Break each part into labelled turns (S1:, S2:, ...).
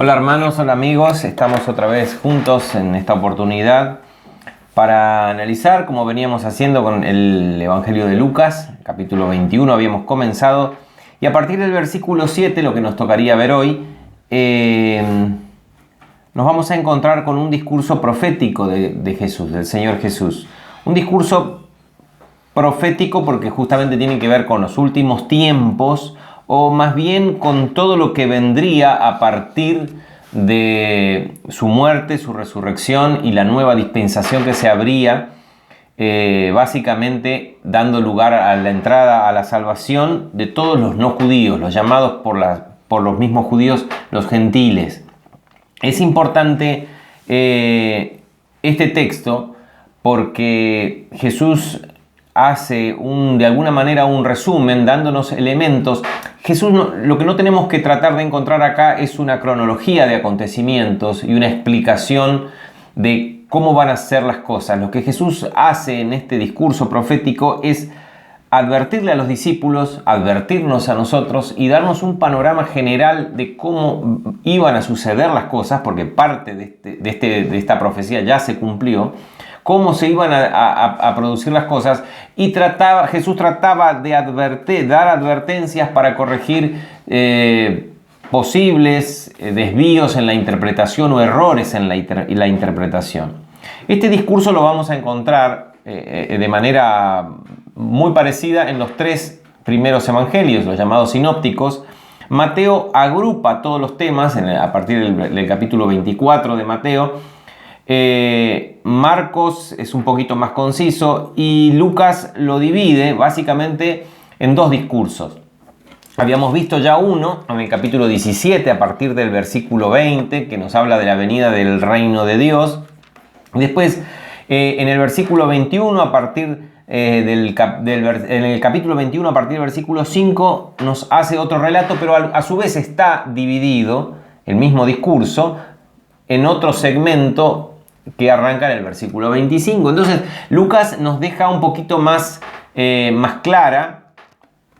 S1: Hola hermanos, hola amigos, estamos otra vez juntos en esta oportunidad para analizar, como veníamos haciendo con el Evangelio de Lucas, capítulo 21 habíamos comenzado, y a partir del versículo 7, lo que nos tocaría ver hoy, nos vamos a encontrar con un discurso profético de Jesús, del Señor Jesús. Un discurso profético porque justamente tiene que ver con los últimos tiempos, o más bien con todo lo que vendría a partir de su muerte, su resurrección y la nueva dispensación que se abría, básicamente dando lugar a la entrada a la salvación de todos los no judíos, los llamados por los mismos judíos, los gentiles. Es importante este texto porque Jesús hace de alguna manera un resumen, dándonos elementos. Jesús lo que no tenemos que tratar de encontrar acá es una cronología de acontecimientos y una explicación de cómo van a ser las cosas. Lo que Jesús hace en este discurso profético es advertirle a los discípulos, advertirnos a nosotros y darnos un panorama general de cómo iban a suceder las cosas, porque parte de esta profecía ya se cumplió, cómo se iban a producir las cosas, y Jesús trataba de dar advertencias para corregir posibles desvíos en la interpretación o errores en la interpretación. Este discurso lo vamos a encontrar de manera muy parecida en los tres primeros evangelios, los llamados sinópticos. Mateo agrupa todos los temas a partir del capítulo 24 de Mateo. Marcos es un poquito más conciso y Lucas lo divide básicamente en dos discursos. Habíamos visto ya uno en el capítulo 17 a partir del versículo 20 que nos habla de la venida del reino de Dios. Después en el versículo 21 a partir en el capítulo 21 a partir del versículo 5 nos hace otro relato, pero a su vez está dividido el mismo discurso en otro segmento que arranca en el versículo 25. Entonces Lucas nos deja un poquito más clara,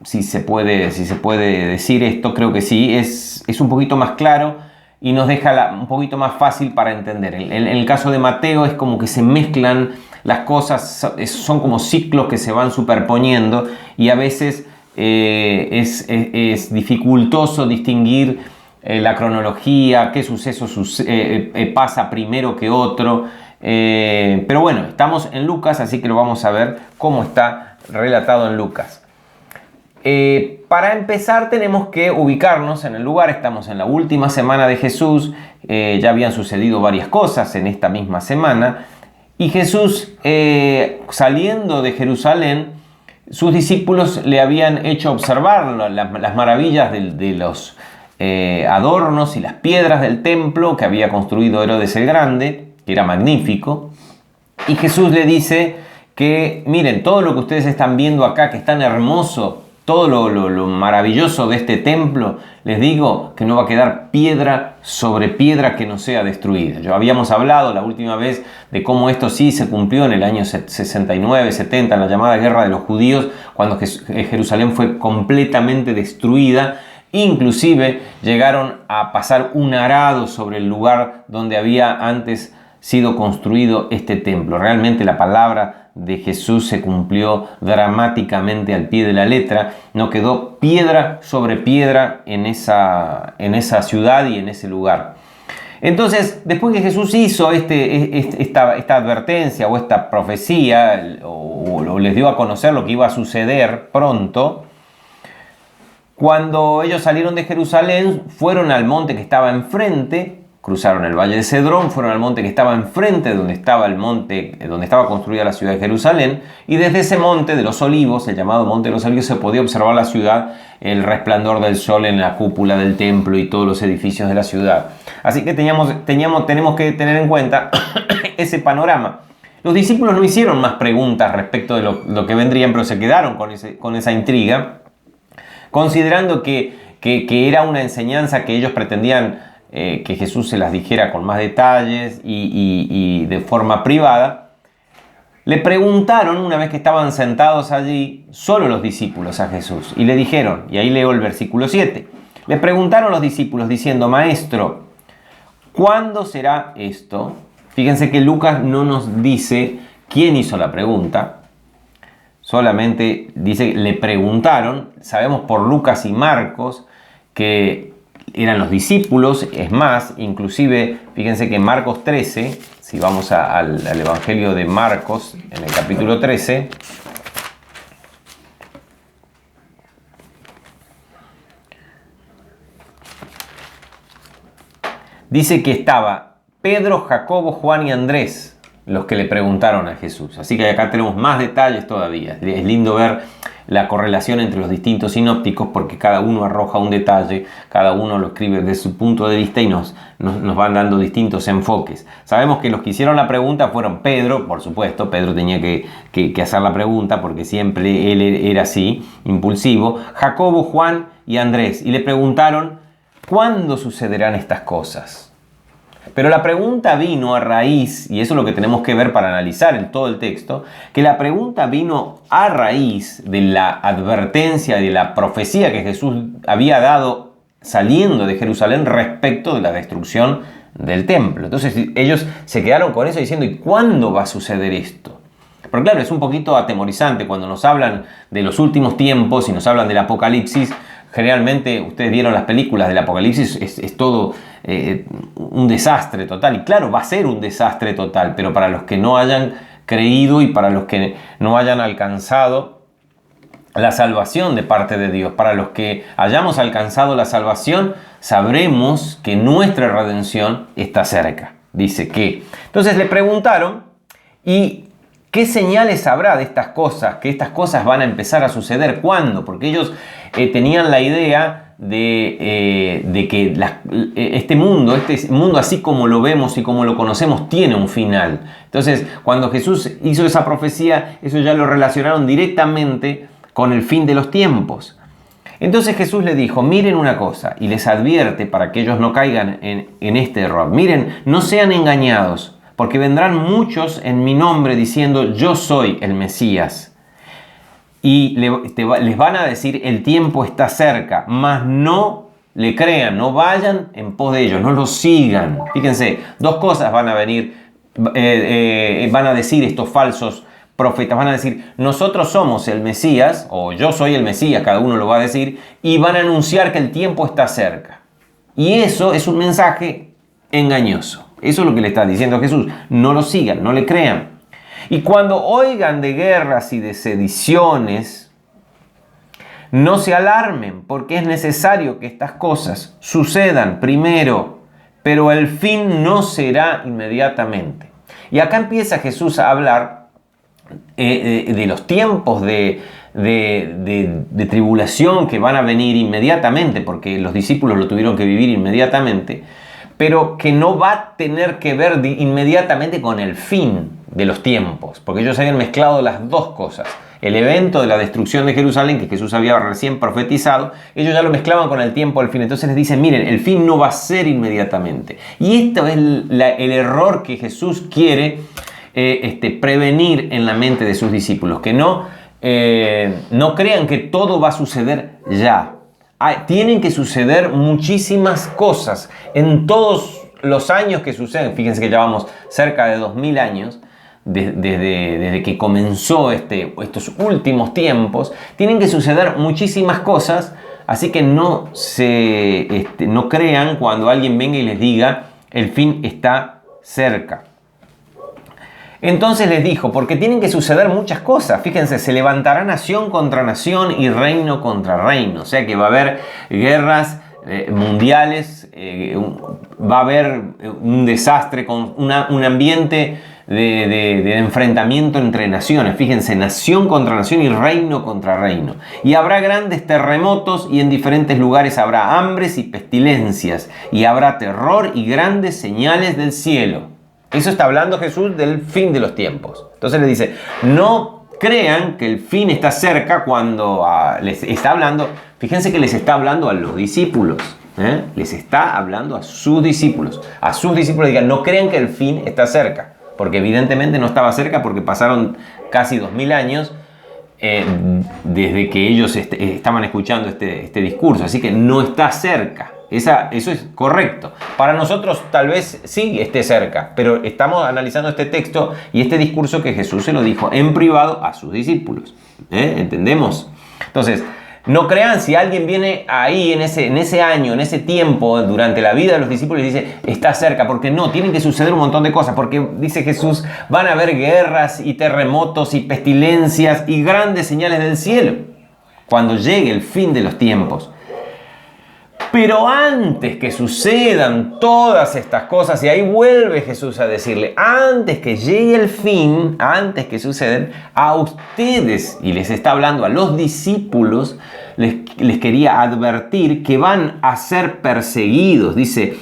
S1: si se puede decir esto, creo que sí, es un poquito más claro y nos deja un poquito más fácil para entender. En el caso de Mateo es como que se mezclan las cosas, son como ciclos que se van superponiendo y a veces es dificultoso distinguir la cronología, qué suceso pasa primero que otro. Pero bueno, estamos en Lucas, así que lo vamos a ver cómo está relatado en Lucas. Para empezar tenemos que ubicarnos en el lugar. Estamos en la última semana de Jesús. Ya habían sucedido varias cosas en esta misma semana. Y Jesús, saliendo de Jerusalén, sus discípulos le habían hecho observar las maravillas de los adornos y las piedras del templo que había construido Herodes el Grande, que era magnífico. Y Jesús le dice que miren, todo lo que ustedes están viendo acá, que es tan hermoso, todo lo maravilloso de este templo, les digo que no va a quedar piedra sobre piedra que no sea destruida. Ya habíamos hablado la última vez de cómo esto sí se cumplió en el año 69, 70, en la llamada Guerra de los Judíos, cuando Jerusalén fue completamente destruida. Inclusive llegaron a pasar un arado sobre el lugar donde había antes sido construido este templo. Realmente la palabra de Jesús se cumplió dramáticamente al pie de la letra. No quedó piedra sobre piedra en esa ciudad y en ese lugar. Entonces, después que Jesús hizo esta advertencia o esta profecía, o les dio a conocer lo que iba a suceder pronto, cuando ellos salieron de Jerusalén, fueron al monte que estaba enfrente, cruzaron el valle de Cedrón, fueron al monte que estaba enfrente, donde estaba donde estaba construida la ciudad de Jerusalén, y desde ese monte de los olivos, el llamado monte de los olivos, se podía observar la ciudad, el resplandor del sol en la cúpula del templo y todos los edificios de la ciudad. Así que tenemos que tener en cuenta ese panorama. Los discípulos no hicieron más preguntas respecto de lo que vendrían, pero se quedaron con esa intriga, considerando que era una enseñanza que ellos pretendían que Jesús se las dijera con más detalles y de forma privada. Le preguntaron, una vez que estaban sentados allí, solo los discípulos a Jesús, y le dijeron, y ahí leo el versículo 7, le preguntaron los discípulos diciendo: Maestro, ¿Cuándo será esto? Fíjense que Lucas no nos dice quién hizo la pregunta, solamente dice le preguntaron. Sabemos por Lucas y Marcos que eran los discípulos. Es más, inclusive fíjense que en Marcos 13, si vamos al Evangelio de Marcos, en el capítulo 13, dice que estaba Pedro, Jacobo, Juan y Andrés los que le preguntaron a Jesús. Así que acá tenemos más detalles todavía. Es lindo ver la correlación entre los distintos sinópticos porque cada uno arroja un detalle, cada uno lo escribe desde su punto de vista y nos van dando distintos enfoques. Sabemos que los que hicieron la pregunta fueron Pedro, por supuesto. Pedro tenía que hacer la pregunta porque siempre él era así, impulsivo. Jacobo, Juan y Andrés. Y le preguntaron, ¿cuándo sucederán estas cosas? Pero la pregunta vino a raíz, y eso es lo que tenemos que ver para analizar todo el texto, que la pregunta vino a raíz de la advertencia, de la profecía que Jesús había dado saliendo de Jerusalén respecto de la destrucción del templo. Entonces ellos se quedaron con eso diciendo, ¿y cuándo va a suceder esto? Pero claro, es un poquito atemorizante cuando nos hablan de los últimos tiempos y nos hablan del Apocalipsis. Generalmente, ustedes vieron las películas del Apocalipsis, es todo un desastre total. Y claro, va a ser un desastre total, pero para los que no hayan creído y para los que no hayan alcanzado la salvación de parte de Dios, para los que hayamos alcanzado la salvación, sabremos que nuestra redención está cerca. Dice que. Entonces le preguntaron, ¿y qué señales habrá de estas cosas? Que estas cosas van a empezar a suceder. ¿Cuándo? Porque ellos tenían la idea de que este mundo así como lo vemos y como lo conocemos tiene un final. Entonces, cuando Jesús hizo esa profecía, eso ya lo relacionaron directamente con el fin de los tiempos. Entonces Jesús le dijo, miren una cosa, y les advierte para que ellos no caigan en este error. Miren, no sean engañados, porque vendrán muchos en mi nombre diciendo, yo soy el Mesías. Y les van a decir, el tiempo está cerca, mas no le crean, no vayan en pos de ellos, no los sigan. Fíjense, dos cosas van a venir, van a decir estos falsos profetas. Van a decir, nosotros somos el Mesías, o yo soy el Mesías, cada uno lo va a decir, y van a anunciar que el tiempo está cerca. Y eso es un mensaje engañoso. Eso es lo que le está diciendo Jesús. No lo sigan, no le crean. Y cuando oigan de guerras y de sediciones, no se alarmen, porque es necesario que estas cosas sucedan primero, pero el fin no será inmediatamente. Y acá empieza Jesús a hablar de los tiempos de tribulación que van a venir inmediatamente, porque los discípulos lo tuvieron que vivir inmediatamente, pero que no va a tener que ver inmediatamente con el fin de los tiempos, porque ellos habían mezclado las dos cosas. El evento de la destrucción de Jerusalén, que Jesús había recién profetizado, ellos ya lo mezclaban con el tiempo del fin. Entonces les dicen, miren, el fin no va a ser inmediatamente. Y esto es el error que Jesús quiere prevenir en la mente de sus discípulos, que no crean que todo va a suceder ya. Tienen que suceder muchísimas cosas en todos los años que suceden. Fíjense que llevamos cerca de 2000 años desde que comenzó estos últimos tiempos. Tienen que suceder muchísimas cosas, así que no crean cuando alguien venga y les diga el fin está cerca. Entonces les dijo, porque tienen que suceder muchas cosas. Fíjense, se levantará nación contra nación y reino contra reino. O sea que va a haber guerras mundiales, va a haber un desastre, con un ambiente de enfrentamiento entre naciones. Fíjense, nación contra nación y reino contra reino. Y habrá grandes terremotos y en diferentes lugares habrá hambres y pestilencias. Y habrá terror y grandes señales del cielo. Eso está hablando Jesús del fin de los tiempos. Entonces les dice, no crean que el fin está cerca cuando les está hablando. Fíjense que les está hablando a los discípulos. Les está hablando a sus discípulos. A sus discípulos digan, no crean que el fin está cerca. Porque evidentemente no estaba cerca porque pasaron casi 2000 años desde que ellos estaban escuchando este discurso. Así que no está cerca. Eso es correcto. Para nosotros tal vez sí esté cerca, pero estamos analizando este texto y este discurso que Jesús se lo dijo en privado a sus discípulos. ¿Entendemos? Entonces, no crean si alguien viene ahí en ese año, en ese tiempo, durante la vida de los discípulos y dice, está cerca, porque no, tienen que suceder un montón de cosas, porque dice Jesús, van a haber guerras y terremotos y pestilencias y grandes señales del cielo, cuando llegue el fin de los tiempos. Pero antes que sucedan todas estas cosas, y ahí vuelve Jesús a decirle, antes que llegue el fin, antes que suceden, a ustedes, y les está hablando a los discípulos, les quería advertir que van a ser perseguidos. Dice,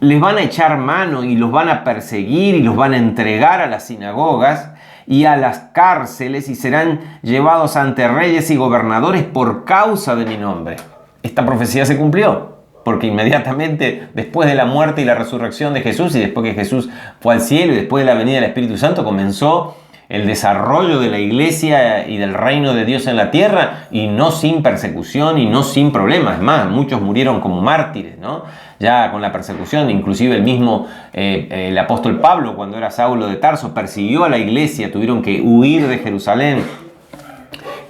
S1: les van a echar mano y los van a perseguir y los van a entregar a las sinagogas y a las cárceles y serán llevados ante reyes y gobernadores por causa de mi nombre. Esta profecía se cumplió, porque inmediatamente después de la muerte y la resurrección de Jesús y después que Jesús fue al cielo y después de la venida del Espíritu Santo comenzó el desarrollo de la iglesia y del reino de Dios en la tierra, y no sin persecución y no sin problemas. Es más, muchos murieron como mártires, ¿no? Ya con la persecución, inclusive el mismo el apóstol Pablo, cuando era Saulo de Tarso, persiguió a la iglesia, tuvieron que huir de Jerusalén,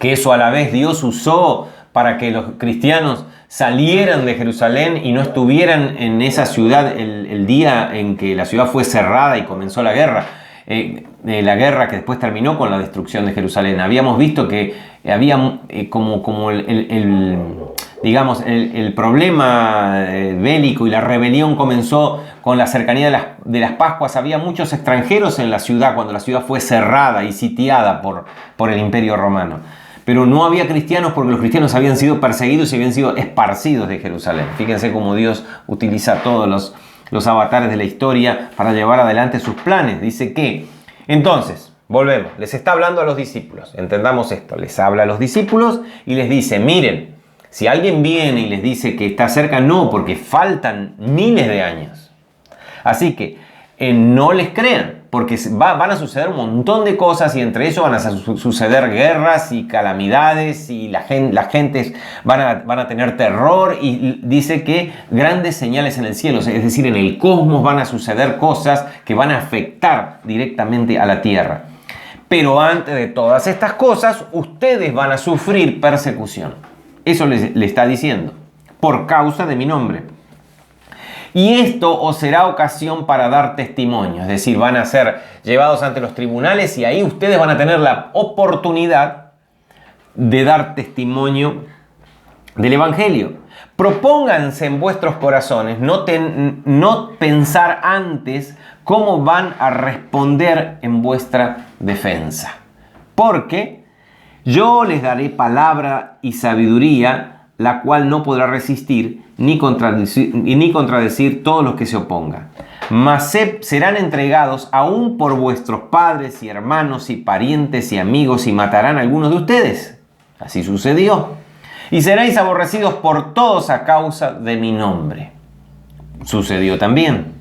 S1: que eso a la vez Dios usó para que los cristianos salieran de Jerusalén y no estuvieran en esa ciudad el día en que la ciudad fue cerrada y comenzó la guerra. La guerra que después terminó con la destrucción de Jerusalén. Habíamos visto que había como el problema bélico y la rebelión comenzó con la cercanía de las Pascuas. Había muchos extranjeros en la ciudad cuando la ciudad fue cerrada y sitiada por el Imperio Romano. Pero no había cristianos porque los cristianos habían sido perseguidos y habían sido esparcidos de Jerusalén. Fíjense cómo Dios utiliza todos los avatares de la historia para llevar adelante sus planes. Dice que, entonces, volvemos, les está hablando a los discípulos. Entendamos esto, les habla a los discípulos y les dice, miren, si alguien viene y les dice que está cerca, no, porque faltan miles de años. Así que no les crean, porque van a suceder un montón de cosas y entre eso van a suceder guerras y calamidades y las gentes van a tener terror, y dice que grandes señales en el cielo, es decir, en el cosmos van a suceder cosas que van a afectar directamente a la tierra. Pero antes de todas estas cosas, ustedes van a sufrir persecución. Eso le está diciendo, por causa de mi nombre. Y esto os será ocasión para dar testimonio, es decir, van a ser llevados ante los tribunales y ahí ustedes van a tener la oportunidad de dar testimonio del Evangelio. Propónganse en vuestros corazones no pensar antes cómo van a responder en vuestra defensa, porque yo les daré palabra y sabiduría, la cual no podrá resistir ni contradecir todos los que se opongan. Mas serán entregados aún por vuestros padres y hermanos y parientes y amigos, y matarán a algunos de ustedes. Así sucedió. Y seréis aborrecidos por todos a causa de mi nombre. Sucedió también.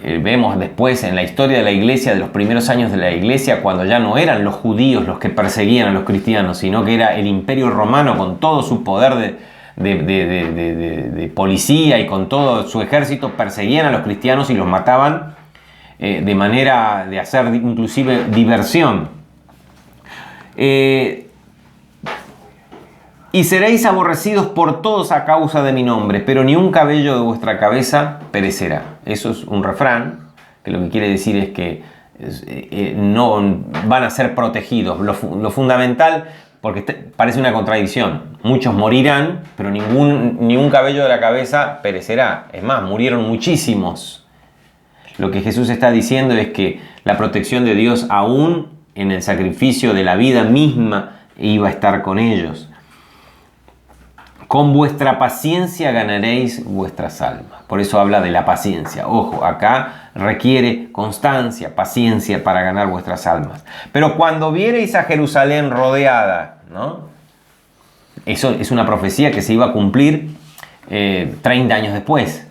S1: Vemos después en la historia de la iglesia, de los primeros años de la iglesia, cuando ya no eran los judíos los que perseguían a los cristianos, sino que era el Imperio Romano con todo su poder de policía y con todo su ejército, perseguían a los cristianos y los mataban de manera de hacer inclusive diversión. Y seréis aborrecidos por todos a causa de mi nombre, pero ni un cabello de vuestra cabeza perecerá. Eso es un refrán, que lo que quiere decir es que no van a ser protegidos. Lo fundamental, porque parece una contradicción, muchos morirán, pero ni un cabello de la cabeza perecerá. Es más, murieron muchísimos. Lo que Jesús está diciendo es que la protección de Dios, aún en el sacrificio de la vida misma, iba a estar con ellos. Con vuestra paciencia ganaréis vuestras almas. Por eso habla de la paciencia. Ojo, acá requiere constancia, paciencia para ganar vuestras almas. Pero cuando viereis a Jerusalén rodeada, ¿no? Eso es una profecía que se iba a cumplir 30 años después.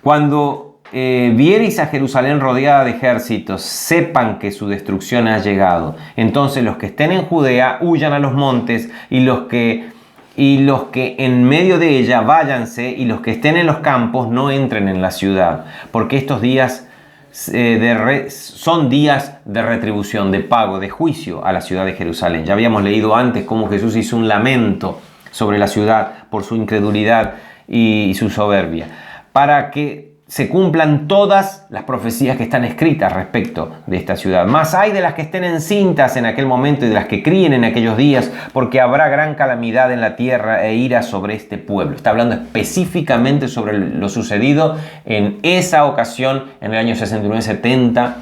S1: Cuando viereis a Jerusalén rodeada de ejércitos, sepan que su destrucción ha llegado. Entonces los que estén en Judea huyan a los montes, y los que y los que en medio de ella váyanse, y los que estén en los campos no entren en la ciudad, porque estos días son días de retribución, de pago, de juicio a la ciudad de Jerusalén. Ya habíamos leído antes cómo Jesús hizo un lamento sobre la ciudad por su incredulidad y su soberbia, para que se cumplan todas las profecías que están escritas respecto de esta ciudad. Más hay de las que estén encintas en aquel momento y de las que críen en aquellos días, porque habrá gran calamidad en la tierra e ira sobre este pueblo. Está hablando específicamente sobre lo sucedido en esa ocasión, en el año 69-70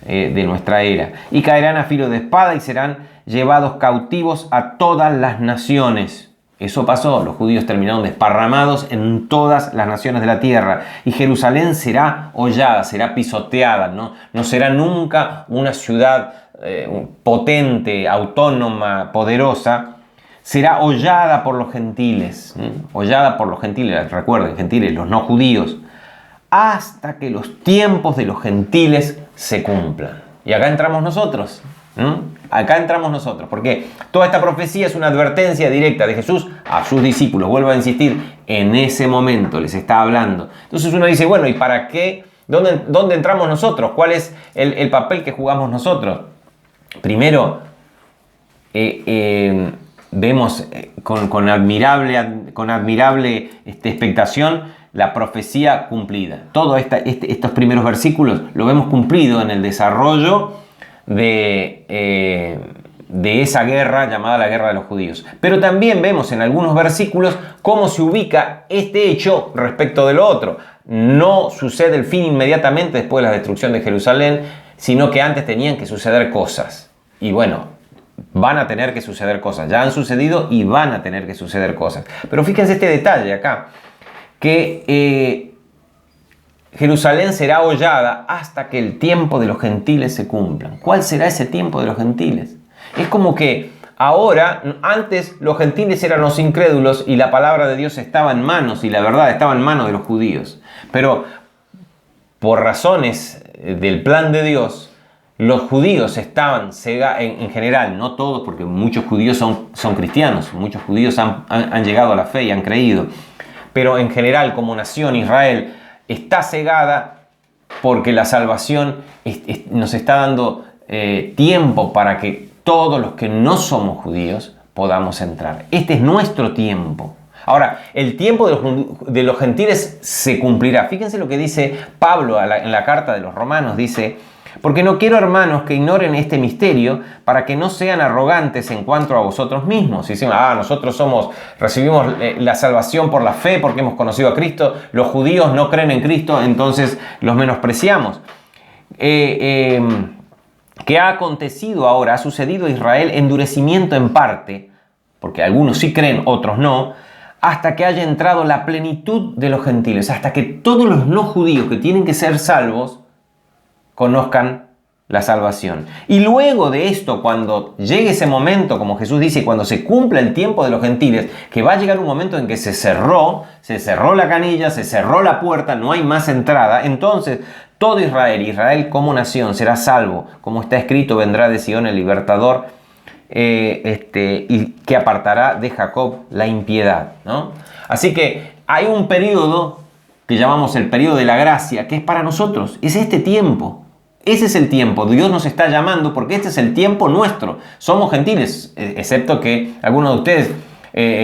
S1: de nuestra era. Y caerán a filo de espada y serán llevados cautivos a todas las naciones. Eso pasó, los judíos terminaron desparramados en todas las naciones de la tierra, y Jerusalén será hollada, será pisoteada, no será nunca una ciudad potente, autónoma, poderosa. Será hollada por los gentiles, hollada por los gentiles, recuerden, gentiles, los no judíos, hasta que los tiempos de los gentiles se cumplan. Y acá entramos nosotros. Acá entramos nosotros, porque toda esta profecía es una advertencia directa de Jesús a sus discípulos. Vuelvo a insistir, en ese momento les está hablando. Entonces uno dice, bueno, ¿y para qué? ¿Dónde entramos nosotros? ¿Cuál es el papel que jugamos nosotros? Primero, vemos con admirable expectación la profecía cumplida. Todos estos primeros versículos lo vemos cumplido en el desarrollo de esa guerra llamada la guerra de los judíos. Pero también vemos en algunos versículos cómo se ubica este hecho respecto de lo otro. No sucede el fin inmediatamente después de la destrucción de Jerusalén, sino que antes tenían que suceder cosas. Y bueno, van a tener que suceder cosas. Ya han sucedido y van a tener que suceder cosas. Pero fíjense este detalle acá, que Jerusalén será hollada hasta que el tiempo de los gentiles se cumpla. ¿Cuál será ese tiempo de los gentiles? Es como que ahora, antes los gentiles eran los incrédulos y la palabra de Dios estaba en manos y la verdad estaba en manos de los judíos. Pero por razones del plan de Dios, los judíos estaban cegados, en general, no todos, porque muchos judíos son cristianos, muchos judíos han llegado a la fe y han creído. Pero en general, como nación, Israel está cegada porque la salvación nos está dando tiempo para que todos los que no somos judíos podamos entrar. Este es nuestro tiempo. Ahora, el tiempo de los gentiles se cumplirá. Fíjense lo que dice Pablo en la carta de los Romanos. Dice: porque no quiero, hermanos, que ignoren este misterio, para que no sean arrogantes en cuanto a vosotros mismos. Y dicen, nosotros recibimos la salvación por la fe, porque hemos conocido a Cristo. Los judíos no creen en Cristo, entonces los menospreciamos. ¿Qué ha acontecido ahora? Ha sucedido a Israel endurecimiento en parte, porque algunos sí creen, otros no, hasta que haya entrado la plenitud de los gentiles, hasta que todos los no judíos que tienen que ser salvos conozcan la salvación. Y luego de esto, cuando llegue ese momento, como Jesús dice, cuando se cumpla el tiempo de los gentiles, que va a llegar un momento en que se cerró la canilla, se cerró la puerta, no hay más entrada, entonces todo Israel como nación será salvo, como está escrito, vendrá de Sion el libertador, y que apartará de Jacob la impiedad, ¿no? Así que hay un periodo que llamamos el periodo de la gracia, que es para nosotros, es este tiempo. Ese es el tiempo, Dios nos está llamando porque este es el tiempo nuestro. Somos gentiles, excepto que alguno de ustedes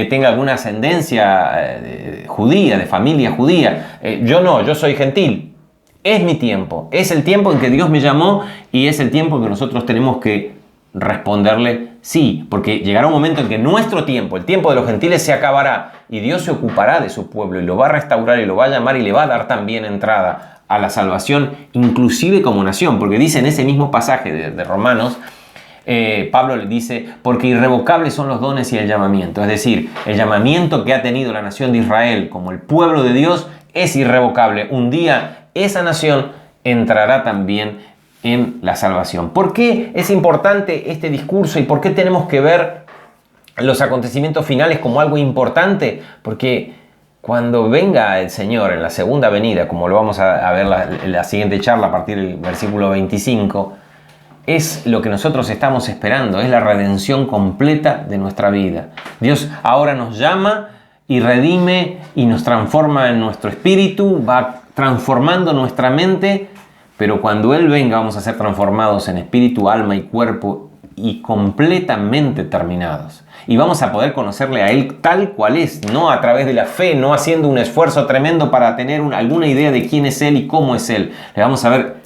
S1: tenga alguna ascendencia judía, de familia judía. Yo no, yo soy gentil. Es mi tiempo, es el tiempo en que Dios me llamó y es el tiempo en que nosotros tenemos que responderle sí, porque llegará un momento en que nuestro tiempo, el tiempo de los gentiles, se acabará y Dios se ocupará de su pueblo y lo va a restaurar y lo va a llamar y le va a dar también entrada a la salvación, inclusive como nación, porque dice en ese mismo pasaje de Romanos, Pablo le dice, porque irrevocables son los dones y el llamamiento, es decir, el llamamiento que ha tenido la nación de Israel como el pueblo de Dios es irrevocable. Un día esa nación entrará también en la salvación. ¿Por qué es importante este discurso y por qué tenemos que ver los acontecimientos finales como algo importante? Porque cuando venga el Señor en la segunda venida, como lo vamos a ver en la siguiente charla a partir del versículo 25, es lo que nosotros estamos esperando, es la redención completa de nuestra vida. Dios ahora nos llama y redime y nos transforma en nuestro espíritu, va transformando nuestra mente, pero cuando Él venga vamos a ser transformados en espíritu, alma y cuerpo y completamente terminados. Y vamos a poder conocerle a Él tal cual es, no a través de la fe, no haciendo un esfuerzo tremendo para tener alguna idea de quién es Él y cómo es Él. Le vamos a ver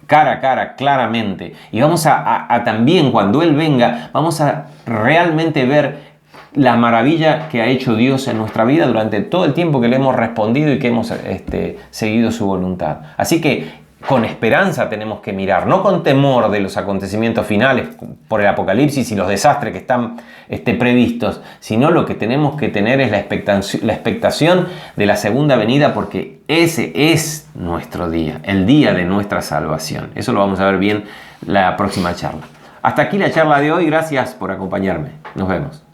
S1: cara a cara, claramente. Y vamos a también, cuando Él venga, vamos a realmente ver la maravilla que ha hecho Dios en nuestra vida durante todo el tiempo que le hemos respondido y que hemos seguido su voluntad. Así que con esperanza tenemos que mirar, no con temor de los acontecimientos finales por el apocalipsis y los desastres que están previstos, sino lo que tenemos que tener es la expectación de la segunda venida, porque ese es nuestro día, el día de nuestra salvación. Eso lo vamos a ver bien la próxima charla. Hasta aquí la charla de hoy, gracias por acompañarme. Nos vemos.